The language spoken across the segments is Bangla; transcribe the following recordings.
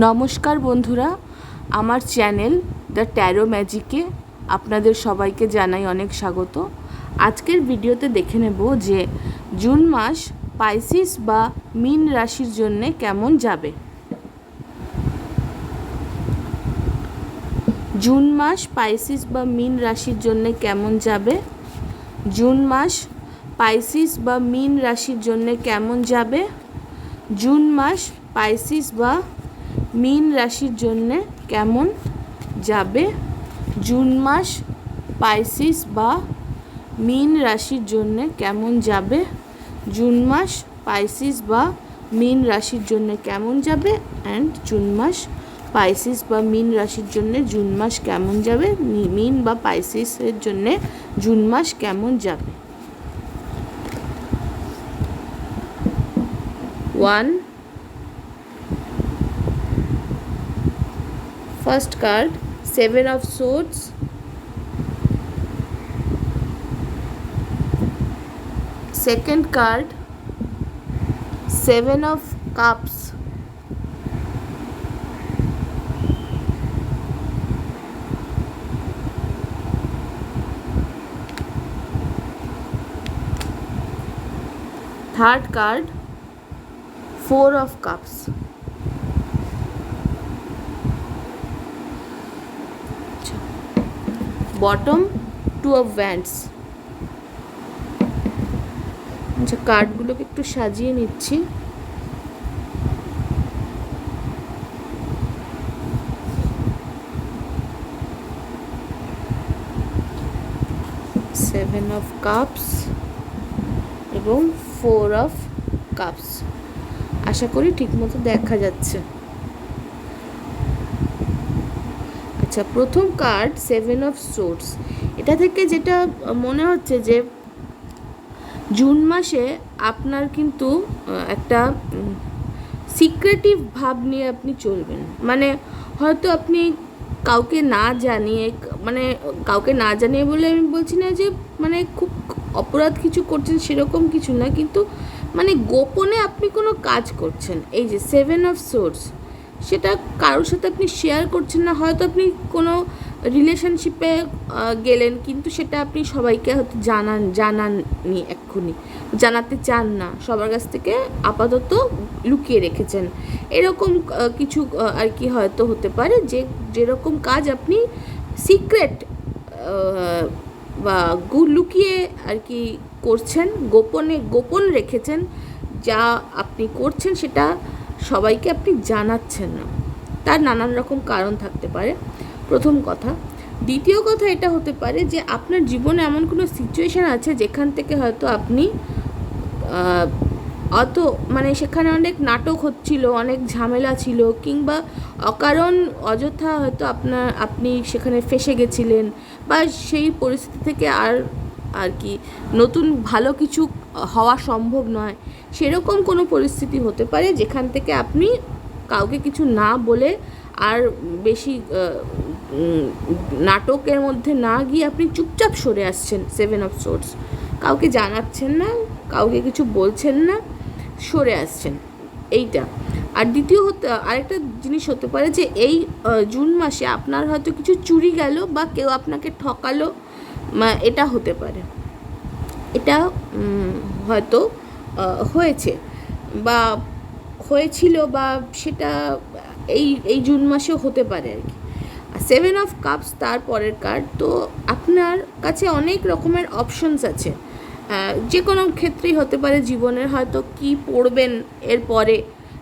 নমস্কার বন্ধুরা, আমার চ্যানেল দ্য ট্যারো ম্যাজিকে আপনাদের সবাইকে জানাই অনেক স্বাগত। আজকের ভিডিওতে দেখে নেব যে জুন মাস পাইসিস বা মীন রাশির জন্য কেমন যাবে। জুন মাস পাইসিস বা মীন রাশির জন্য কেমন যাবে। জুন মাস পাইসিস বা মীন রাশির জন্য কেমন যাবে। জুন মাস পাইসিস বা মীন রাশির জন্য কেমন যাবে। জুন মাস পাইসিস বা মীন রাশির জন্য কেমন যাবে। জুন মাস পাইসিস বা মীন রাশির জন্য কেমন যাবে অ্যান্ড জুন মাস পাইসিস বা মীন রাশির জন্য জুন মাস কেমন যাবে। মীন বা পাইসিসের জন্য জুন মাস কেমন যাবে। 1 First card, 7 of Swords. Second card, 7 of Cups. Third card, 4 of Cups. Bottom 2 of Wands. আচ্ছা, কার্ডগুলোকে একটু সাজিয়ে নিচ্ছি। সেভেন অফ কাপস এবং 4 অফ কাপস। আশা করি ঠিকমতো দেখা যাচ্ছে। আচ্ছা, প্রথম কার্ড 7 অফ সোর্স। এটা থেকে যেটা মনে হচ্ছে যে জুন মাসে আপনার কিন্তু একটা সিক্রেটিভ ভাব নিয়ে আপনি চলবেন। মানে হয়তো আপনি কাউকে না জানিয়ে, মানে কাউকে না জানিয়ে বলে আমি বলছি না যে মানে খুব অপরাধ কিছু করছেন, সেরকম কিছু না, কিন্তু মানে গোপনে আপনি কোনো কাজ করছেন। এই যে 7 অফ সোর্স, সেটা কারোর সাথে আপনি শেয়ার করছেন না। হয়তো আপনি কোনো রিলেশনশিপে গেলেন, কিন্তু সেটা আপনি সবাইকে হয়তো জানাননি, এক্ষুনি জানাতে চান না, সবার কাছ থেকে আপাতত লুকিয়ে রেখেছেন। এরকম কিছু আর কি হয়তো হতে পারে যে যেরকম কাজ আপনি সিক্রেট বা লুকিয়ে আর কি করছেন, গোপন রেখেছেন। যা আপনি করছেন সেটা সবাইকে আপনি জানাচ্ছেন না, তার নানান রকম কারণ থাকতে পারে, প্রথম কথা। দ্বিতীয় কথা এটা হতে পারে যে আপনার জীবনে এমন কোনো সিচুয়েশান আছে যেখান থেকে হয়তো আপনি মানে সেখানে অনেক নাটক হচ্ছিল, অনেক ঝামেলা ছিল, কিংবা অকারণ অযথা হয়তো আপনি সেখানে ফেঁসে গেছিলেন, বা সেই পরিস্থিতি থেকে আর কি নতুন ভালো কিছু হওয়া সম্ভব নয়, সেরকম কোনো পরিস্থিতি হতে পারে যেখান থেকে আপনি কাউকে কিছু না বলে আর বেশি নাটকের মধ্যে না গিয়ে আপনি চুপচাপ সরে আসছেন। 7 অফ সোর্স, কাউকে জানাচ্ছেন না, কাউকে কিছু বলছেন না, সরে আসছেন, এইটা। আর আরেকটা জিনিস হতে পারে যে এই জুন মাসে আপনার হয়তো কিছু চুরি গেল বা কেউ আপনাকে ঠকালো, এটা হতে পারে। এটা হয়তো হয়েছে বা হয়েছিল, বা সেটা এই জুন মাসেও হতে পারে আর কি। 7 অফ কাপস তার পরের কার্ড। তো আপনার কাছে অনেক রকমের অপশনস আছে, যে কোনো ক্ষেত্রেই হতে পারে জীবনের। হয়তো কি পড়বেন এরপরে,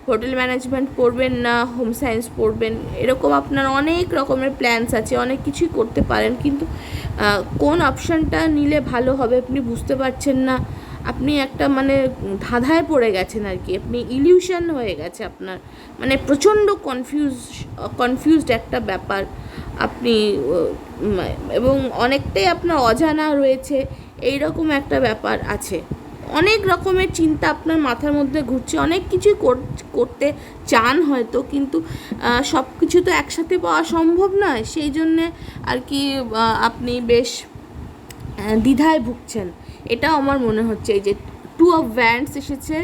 হোটেল ম্যানেজমেন্ট পড়বেন না হোম সায়েন্স পড়বেন, এরকম আপনার অনেক রকমের প্ল্যানস আছে, অনেক কিছুই করতে পারেন, কিন্তু কোন অপশানটা নিলে ভালো হবে আপনি বুঝতে পারছেন না। আপনি একটা মানে ধাঁধায় পড়ে গেছেন আর কি, আপনি ইলিউশন হয়ে গেছে আপনার, মানে প্রচণ্ড কনফিউজড একটা ব্যাপার আপনি, এবং অনেকটাই আপনার অজানা রয়েছে, এইরকম একটা ব্যাপার আছে। অনেক রকমের চিন্তা আপনার মাথার মধ্যে ঘুরছে, অনেক কিছুই করতে চান হয়তো, কিন্তু সব কিছু তো একসাথে পাওয়া সম্ভব নয়, সেই জন্যে আর কি আপনি বেশ দ্বিধায় ভুগছেন। এটাও আমার মনে হচ্ছে। এই যে 2 অফ ওয়ান্ডস এসেছে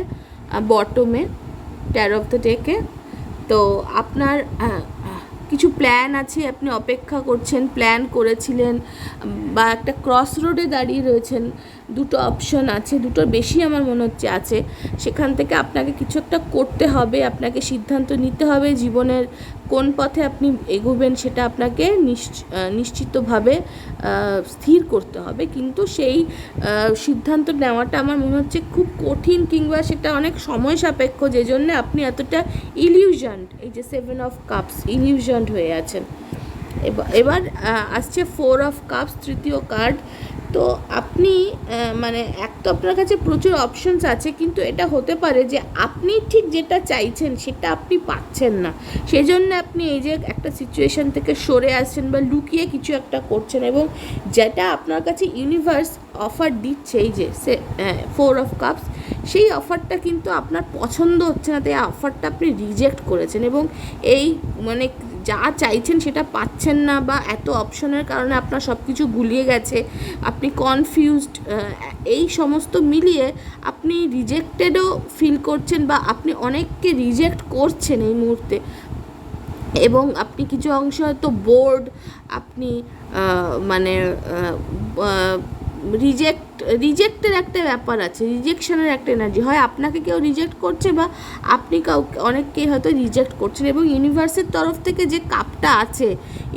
বটমে ট্যারো অফ দ্য ডেকে, তো আপনার কিছু প্ল্যান আছে, আপনি অপেক্ষা করছেন, প্ল্যান করেছিলেন, বা একটা ক্রস রোডে দাঁড়িয়ে রয়েছেন, দুটো অপশন আছে, দুটোর বেশি আমার মনে হচ্ছে আছে। সেখান থেকে আপনাকে কিছু একটা করতে হবে, আপনাকে সিদ্ধান্ত নিতে হবে জীবনের কোন পথে আপনি এগোবেন, সেটা আপনাকে নিশ্চিতভাবে স্থির করতে হবে। কিন্তু সেই সিদ্ধান্ত নেওয়াটা আমার মনে হচ্ছে খুব কঠিন, কিংবা সেটা অনেক সময় সাপেক্ষ, যে জন্য আপনি এতটা ইলিউশনড, এই যে 7 অফ কাপস, ইলিউশনড হয়ে আছেন। এবার আসছে 4 অফ কাপস, তৃতীয় কার্ড। তো আপনি মানে এক তো আপনার কাছে প্রচুর অপশনস আছে, কিন্তু এটা হতে পারে যে আপনি ঠিক যেটা চাইছেন সেটা আপনি পাচ্ছেন না, সেই জন্য আপনি এই যে একটা সিচুয়েশান থেকে সরে আসছেন বা লুকিয়ে কিছু একটা করছেন, এবং যেটা আপনার কাছে ইউনিভার্স অফার দিচ্ছে, এই যে 4 অফ কাপস, সেই অফারটা কিন্তু আপনার পছন্দ হচ্ছে না, তাই অফারটা আপনি রিজেক্ট করেছেন, এবং এই মানে যা চাইছেন সেটা পাচ্ছেন না, বা এত অপশনের কারণে আপনার সব কিছু গুলিয়ে গেছে, আপনি কনফিউজড, এই সমস্ত মিলিয়ে আপনি রিজেক্টেডও ফিল করছেন, বা আপনি অনেককে রিজেক্ট করছেন এই মুহূর্তে, এবং আপনি কিছু অংশ হয়তো আপনি মানে রিজেক্টের একটা ব্যাপার আছে, রিজেকশনের একটা এনার্জি, হয় আপনাকে কেউ রিজেক্ট করছে, বা আপনি অনেককেই হয়তো রিজেক্ট করছেন, এবং ইউনিভার্সের তরফ থেকে যে কাপটা আছে,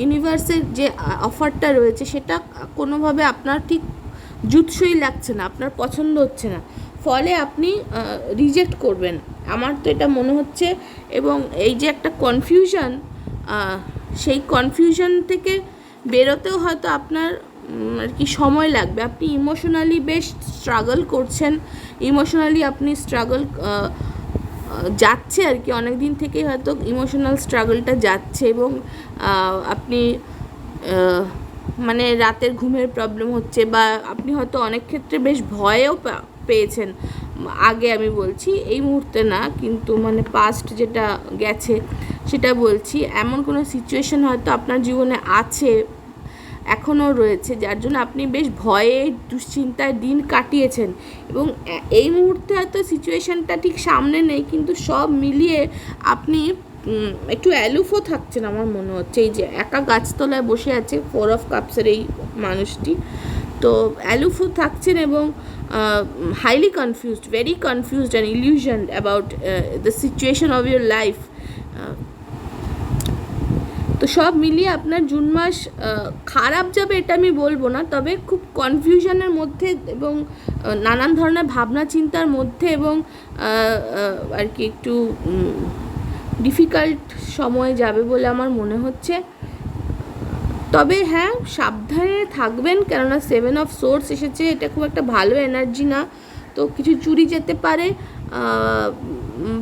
ইউনিভার্সের যে অফারটা রয়েছে, সেটা কোনোভাবে আপনার ঠিক জুৎসই লাগছে না, আপনার পছন্দ হচ্ছে না, ফলে আপনি রিজেক্ট করবেন, আমার তো এটা মনে হচ্ছে। এবং এই যে একটা কনফিউশন, সেই কনফিউশন থেকে বেরোতেও হয়তো আপনার আর কি সময় লাগবে, আপনি ইমোশনালি বেশ স্ট্রাগল করছেন, ইমোশনালি আপনি স্ট্রাগল যাচ্ছে আর কি, অনেক দিন থেকেই হয়তো ইমোশনাল স্ট্রাগলটা যাচ্ছে, এবং আপনি মানে রাতের ঘুমের প্রবলেম হচ্ছে, বা আপনি হয়তো অনেক ক্ষেত্রে বেশ ভয়েও পেয়েছেন আগে, আমি বলছি এই মুহূর্তে না, কিন্তু মানে পাস্ট যেটা গেছে সেটা বলছি, এমন কোনো সিচুয়েশন হয়তো আপনার জীবনে আছে, এখনও রয়েছে, যার জন্য আপনি বেশ ভয়ে দুশ্চিন্তায় দিন কাটিয়েছেন, এবং এই মুহূর্তে হয়তো সিচুয়েশানটা ঠিক সামনে নেই, কিন্তু সব মিলিয়ে আপনি একটু অ্যালুফো থাকছেন আমার মনে হচ্ছে, এই যে একা গাছতলায় বসে আছে 4 অফ কাপসের এই মানুষটি, তো অ্যালুফো থাকছেন, এবং highly confused, very confused and illusioned about the situation of your life. তো সব মিলিয়ে আপনার জুন মাস খারাপ যাবে এটা আমি বলবো না, তবে খুব কনফিউশনের মধ্যে, এবং নানান ধরনের ভাবনা চিন্তার মধ্যে, এবং আর কি একটু ডিফিকাল্ট সময় যাবে বলে আমার মনে হচ্ছে। তবে হ্যাঁ, সাবধানে থাকবেন, কেননা 7 অফ সোর্স এসেছে, এটা খুব একটা ভালো এনার্জি না, তো কিছু চুরি যেতে পারে,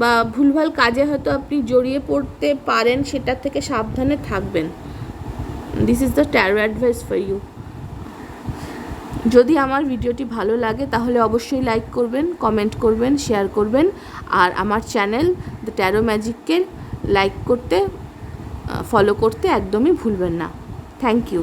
বা ভুলভাল কাজে হয়তো আপনি জড়িয়ে পড়তে পারেন, সেটা থেকে সাবধানে থাকবেন। This is the tarot advice for you. যদি আমার ভিডিওটি ভালো লাগে তাহলে অবশ্যই লাইক করবেন, কমেন্ট করবেন, শেয়ার করবেন, আর আমার চ্যানেল দ্য ট্যারো ম্যাজিককে লাইক করতে, ফলো করতে একদমই ভুলবেন না। Thank you.